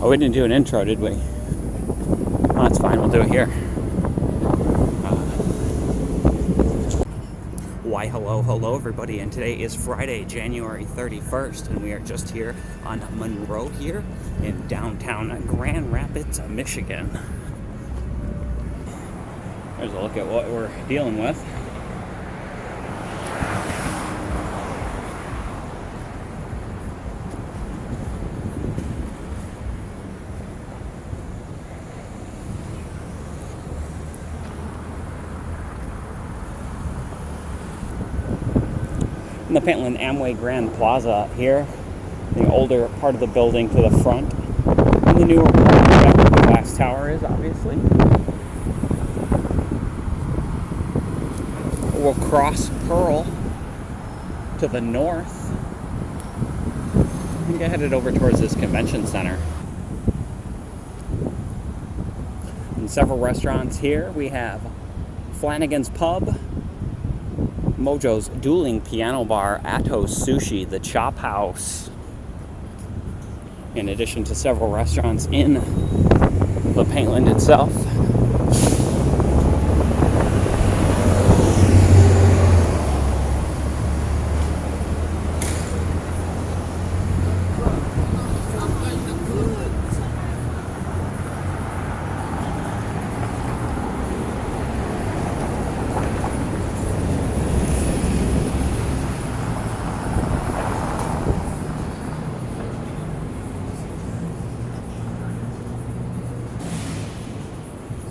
Oh, we didn't do an intro, did we? Oh, that's fine, we'll do it here. Why, hello everybody, and today is Friday, January 31st, and we are just here on Monroe here in downtown Grand Rapids, Michigan. There's a look at what we're dealing with. In the Pentland Amway Grand Plaza here, the older part of the building to the front, and the newer part where the glass tower is, obviously. We'll cross Pearl to the north and get headed over towards this convention center. And several restaurants here. We have Flanagan's Pub, Mojo's Dueling Piano Bar, Atos Sushi, the Chop House, in addition to several restaurants in the Pentland itself.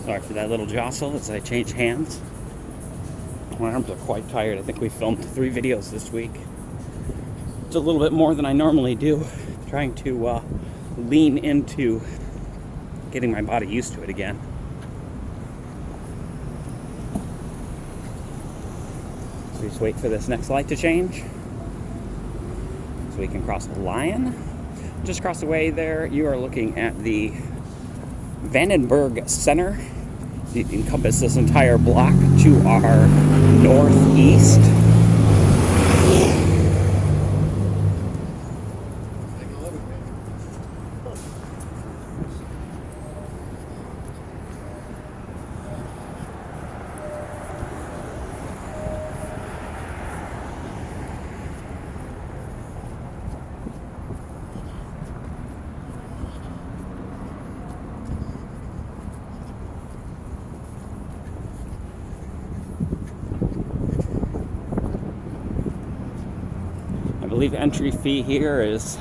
Sorry for that little jostle as I change hands. My arms are quite tired. I think we filmed 3 videos this week. It's a little bit more than I normally do. Trying to lean into getting my body used to it again. So we just wait for this next light to change so we can cross the line. Just across the way there, you are looking at the Vandenberg Center. You encompass this entire block to our northeast. I believe entry fee here is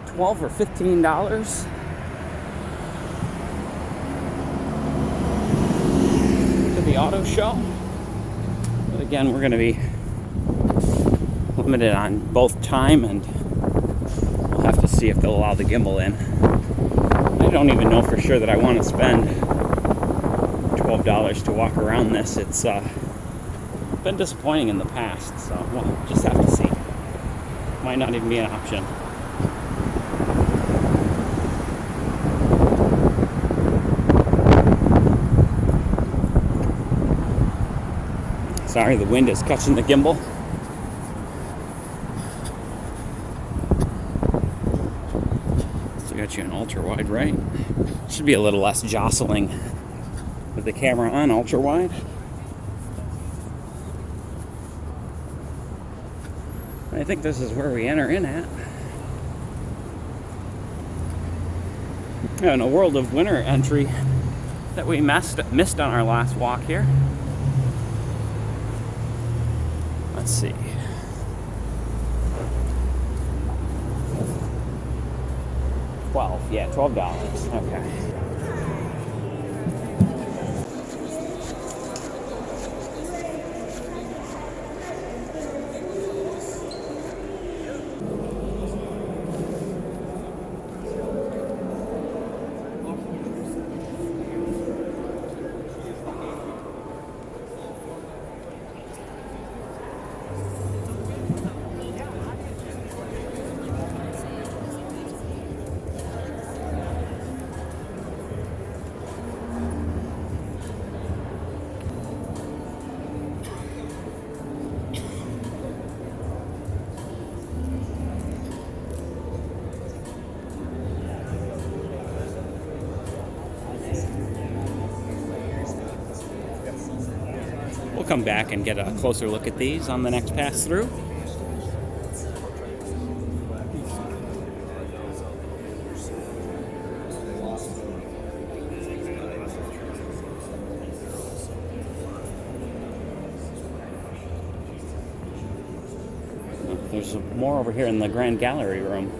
$12 or $15 to the auto show. But again, we're going to be limited on both time, and we'll have to see if they'll allow the gimbal in. I don't even know for sure that I want to spend $12 to walk around this. It's been disappointing in the past, so we'll just have to see. Might not even be an option. Sorry, the wind is catching the gimbal. Still got you an ultra wide, right? Should be a little less jostling with the camera on ultra wide. I think this is where we enter in at. In a World of Winter entry that we missed on our last walk here. Let's see. $12. Okay. We'll come back and get a closer look at these on the next pass through. There's more over here in the Grand Gallery room.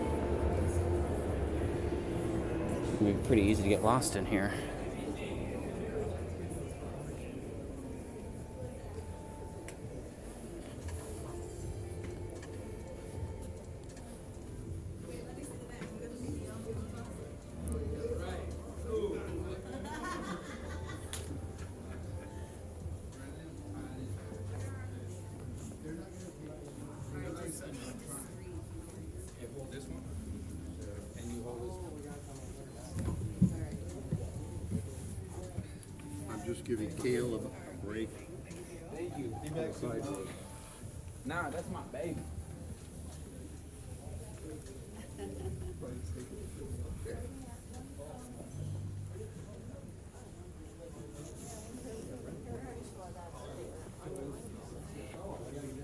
It'll be pretty easy to get lost in here. Just giving Kale a break. Thank you. Nah, that's my baby.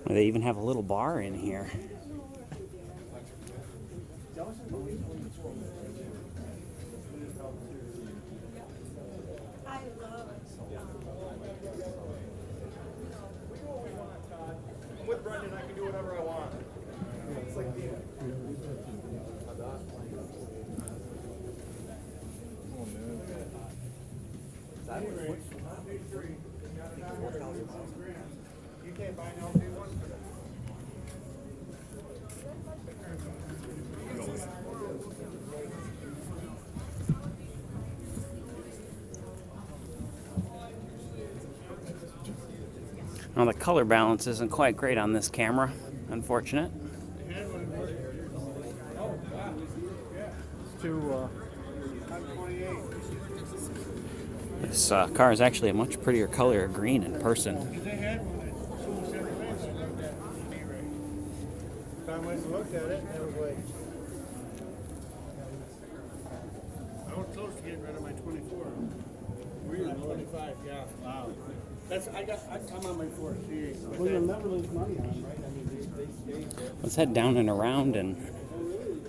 They even have a little bar in here. I'm with Brendan, I can do whatever I want. It's like the... You can't buy no new one? Now the color balance isn't quite great on this camera, unfortunate. This car is actually a much prettier color of green in person. Time I looked at it, I was like, I was close to getting rid of my 24. Really? 25, yeah. Wow. I'm on my fourth. Well, you'll never lose money on them, right? I mean, they stay. Let's head down and around and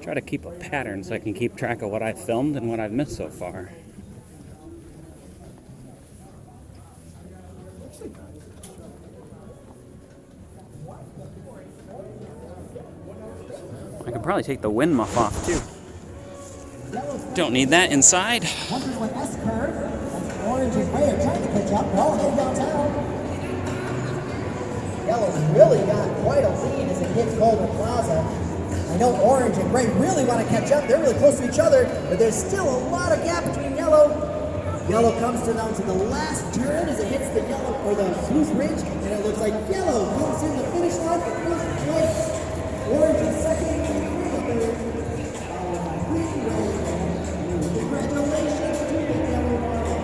try to keep a pattern so I can keep track of what I filmed and what I've missed so far. I could probably take the wind muff off too. Don't need that inside. Wonders what S curve. Orange is way trying to catch up. Ball heading downtown. Yellow's really got quite a lead as it hits Golden Plaza. I know orange and gray really want to catch up. They're really close to each other, but there's still a lot of gap between yellow. Yellow comes down to the last turn as it hits the yellow or the blue ridge, and it looks like yellow comes in the finish line for first place. Orange is second, and green third. Followed by green, red, and blue. Congratulations to the yellow marble.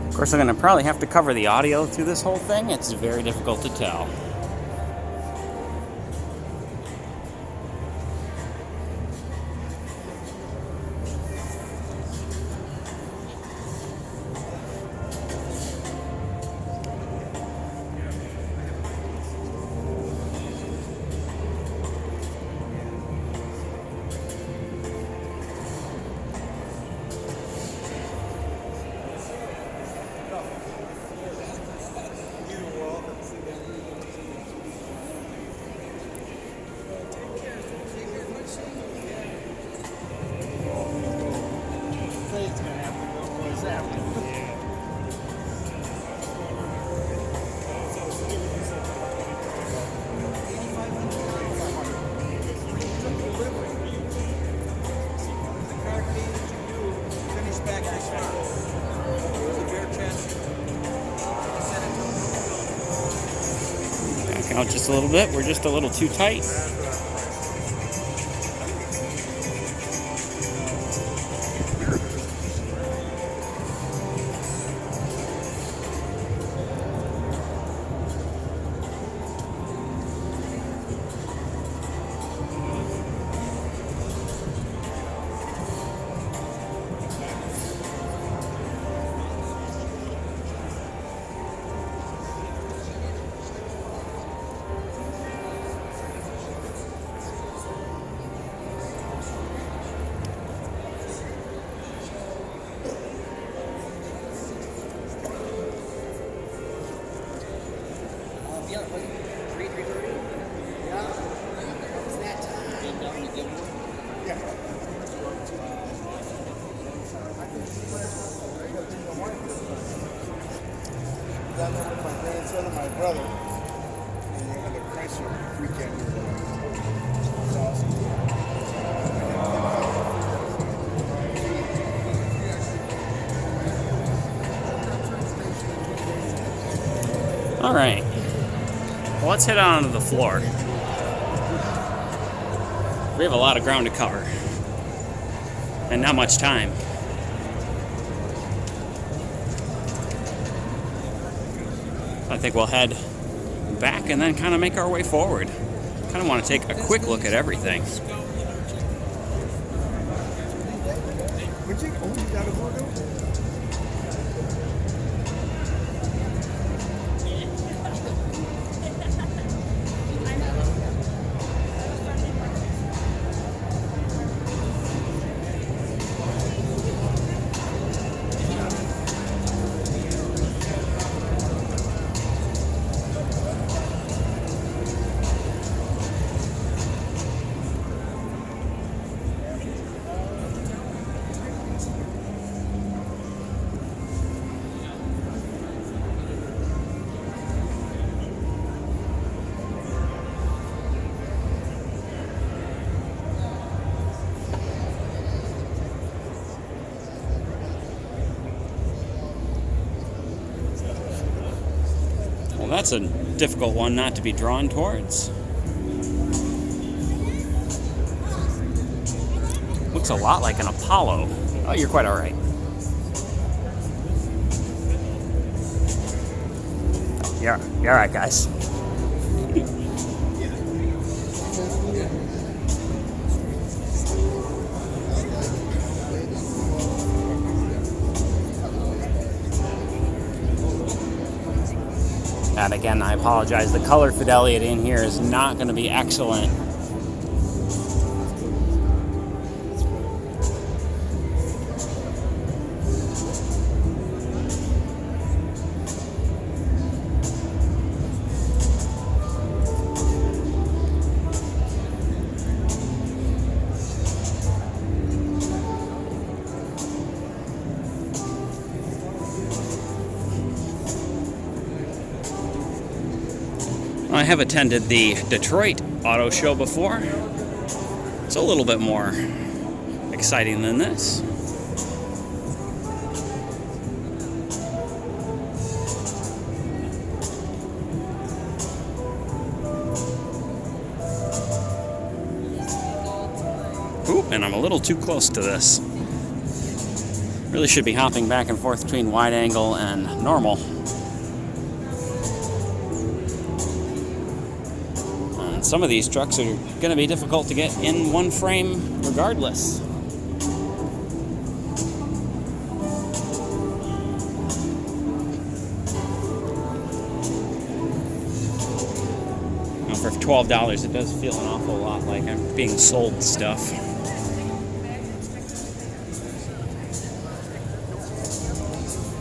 Of course, I'm going to probably have to cover the audio through this whole thing. It's very difficult to tell. Back out just a little bit. We're just a little too tight. brother. And they had a Chrysler weekend or whatever. It's awesome. All right. Well, let's head on to the floor. We have a lot of ground to cover. And not much time. I think we'll head back and then kind of make our way forward. Kind of want to take a quick look at everything. Well, that's a difficult one not to be drawn towards. Looks a lot like an Apollo. Oh, you're quite all right. You're all right, guys. And again, I apologize. The color fidelity in here is not going to be excellent. I have attended the Detroit Auto Show before. It's a little bit more exciting than this. Oop, and I'm a little too close to this. Really should be hopping back and forth between wide angle and normal. Some of these trucks are going to be difficult to get in one frame regardless. Now for $12, it does feel an awful lot like I'm being sold stuff.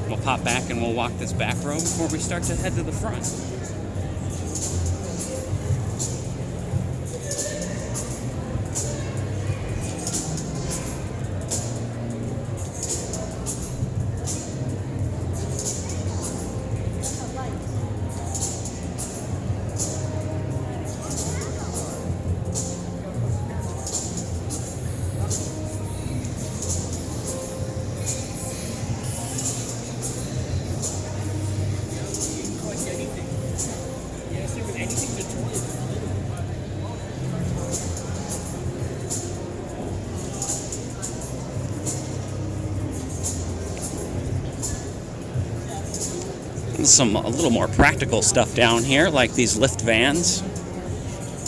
We'll pop back and we'll walk this back row before we start to head to the front. Some a little more practical stuff down here, like these lift vans,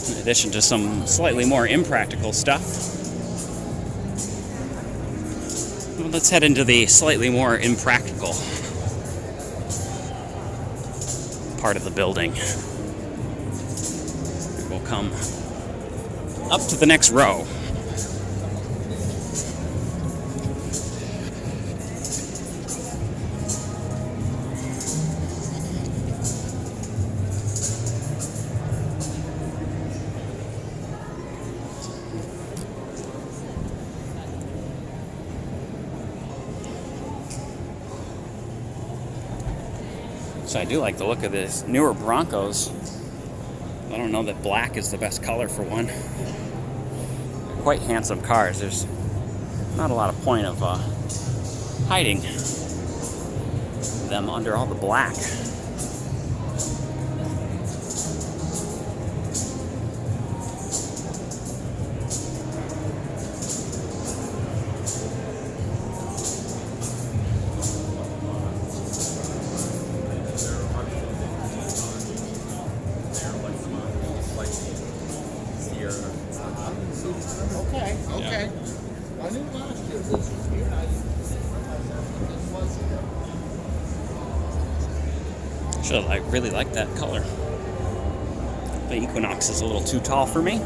in addition to some slightly more impractical stuff. Well, let's head into the slightly more impractical part of the building. We'll come up to the next row. So I do like the look of this newer Broncos. I don't know that black is the best color for one. They're quite handsome cars. There's not a lot of point of hiding them under all the black. Okay, okay. I knew last year this was here. I this was here. I really like that color. The Equinox is a little too tall for me.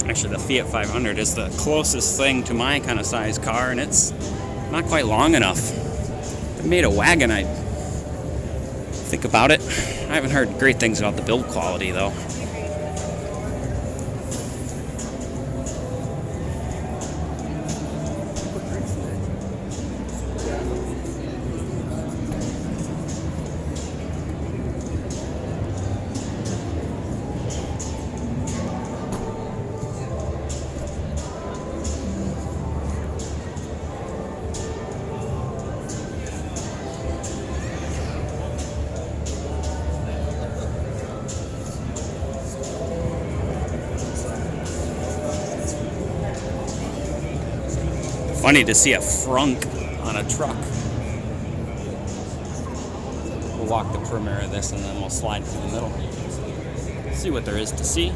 Actually, the Fiat 500 is the closest thing to my kind of size car, and it's not quite long enough. If I made a wagon, I'd think about it. I haven't heard great things about the build quality, though. Funny to see a frunk on a truck. We'll walk the perimeter of this and then we'll slide through the middle. See what there is to see.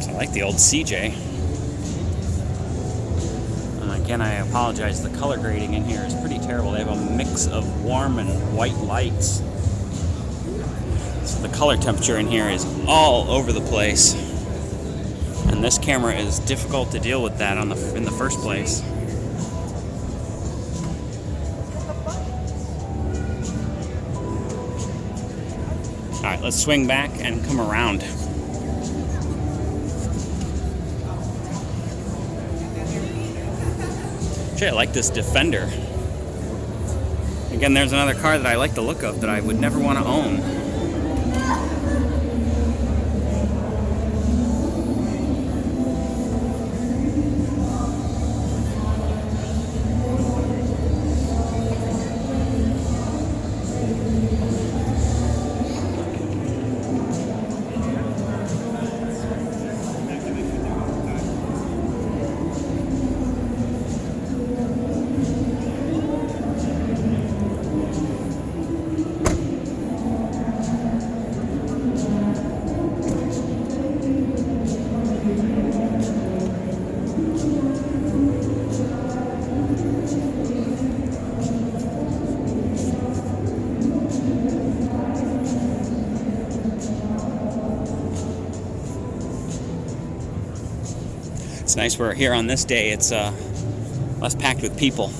I like the old CJ. Again, I apologize. The color grading in here is pretty terrible. They have a mix of warm and white lights. So the color temperature in here is all over the place. And this camera is difficult to deal with that in the first place. All right, let's swing back and come around. I like this Defender. Again, there's another car that I like the look of that I would never want to own. It's nice we're here on this day. It's less packed with people.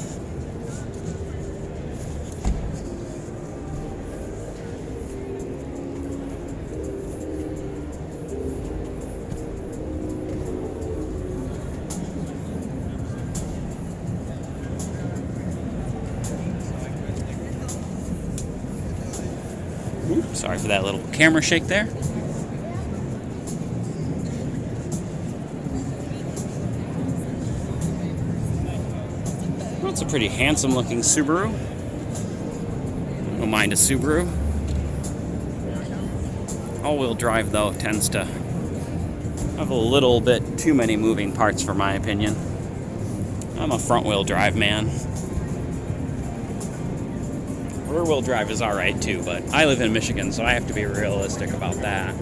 Oops, sorry for that little camera shake there. It's a pretty handsome looking Subaru. Don't mind a Subaru. All-wheel drive though tends to have a little bit too many moving parts for my opinion. I'm a front-wheel drive man. Rear-wheel drive is all right too, but I live in Michigan, so I have to be realistic about that.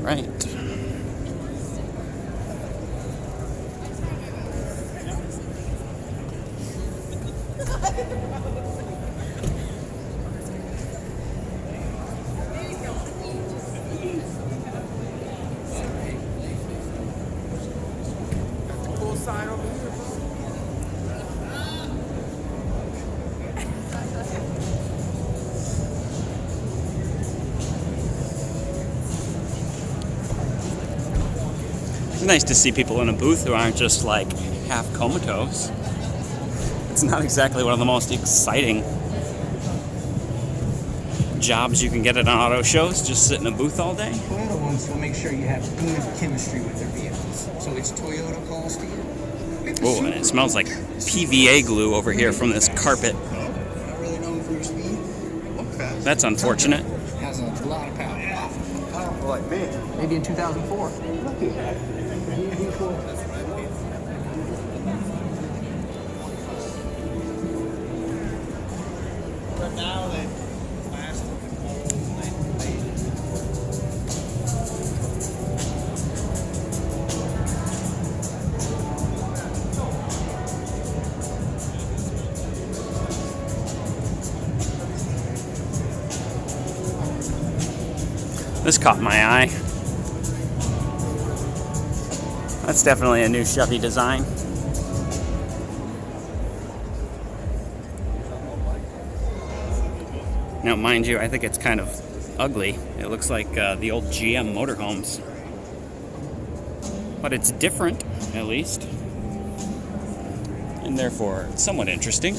Right. Full side over here, bro. It's nice to see people in a booth who aren't just like half comatose. It's not exactly one of the most exciting jobs you can get at an auto shows, just sit in a booth all day. Toyota ones will make sure you have good chemistry with their vehicles. So it's Toyota calls to you. Oh, and it smells like PVA glue over here from this carpet. Not really known for your speed. That's unfortunate. Has a lot of power. Powerful like me. Maybe in 2004. But now they last This caught my eye. That's definitely a new Chevy design. Now, mind you, I think it's kind of ugly. It looks like the old GM motorhomes. But it's different, at least. And therefore, somewhat interesting.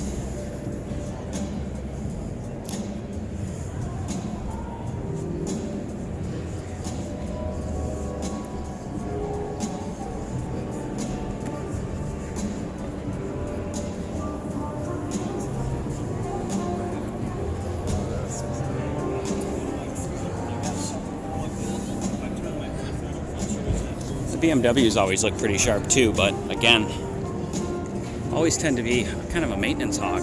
BMWs always look pretty sharp too, but again, always tend to be kind of a maintenance hog.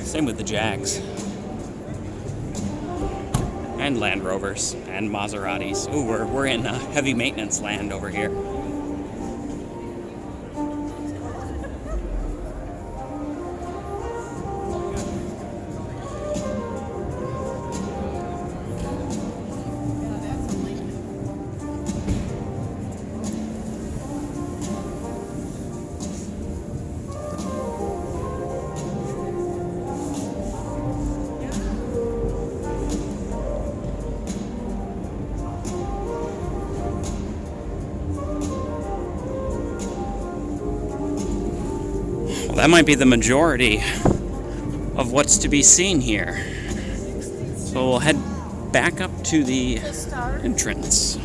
Same with the Jags. And Land Rovers and Maseratis. Ooh, we're in heavy maintenance land over here. That might be the majority of what's to be seen here. So we'll head back up to the entrance.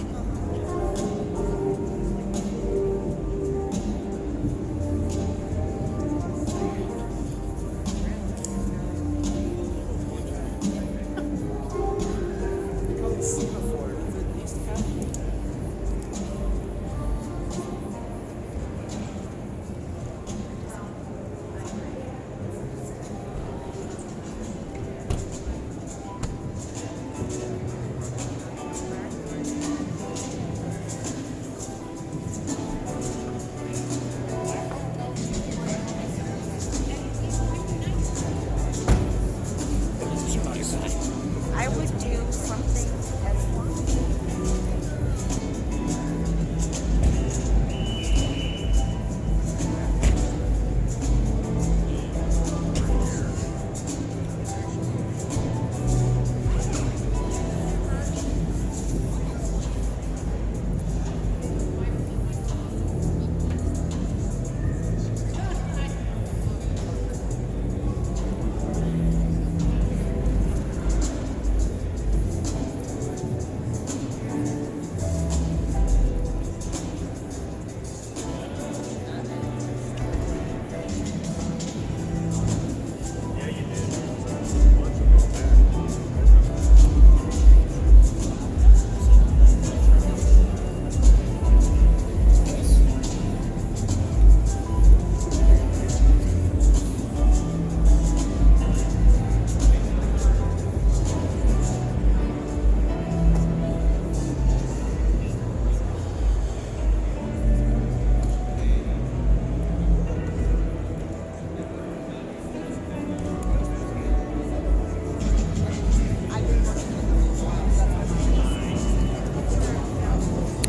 I would do something as long.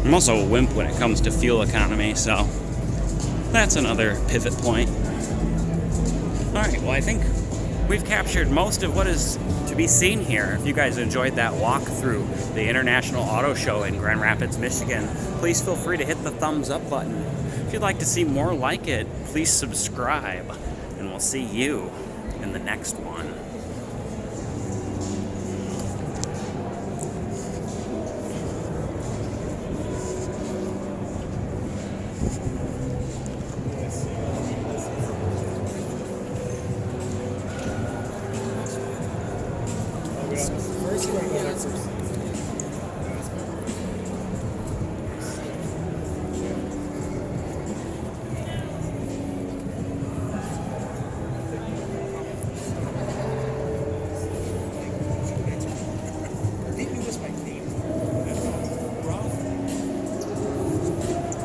I'm also a wimp when it comes to fuel economy, so that's another pivot point. Alright, well I think we've captured most of what is to be seen here. If you guys enjoyed that walk through the International Auto Show in Grand Rapids, Michigan, please feel free to hit the thumbs up button. If you'd like to see more like it, please subscribe, and we'll see you in the next one. First one,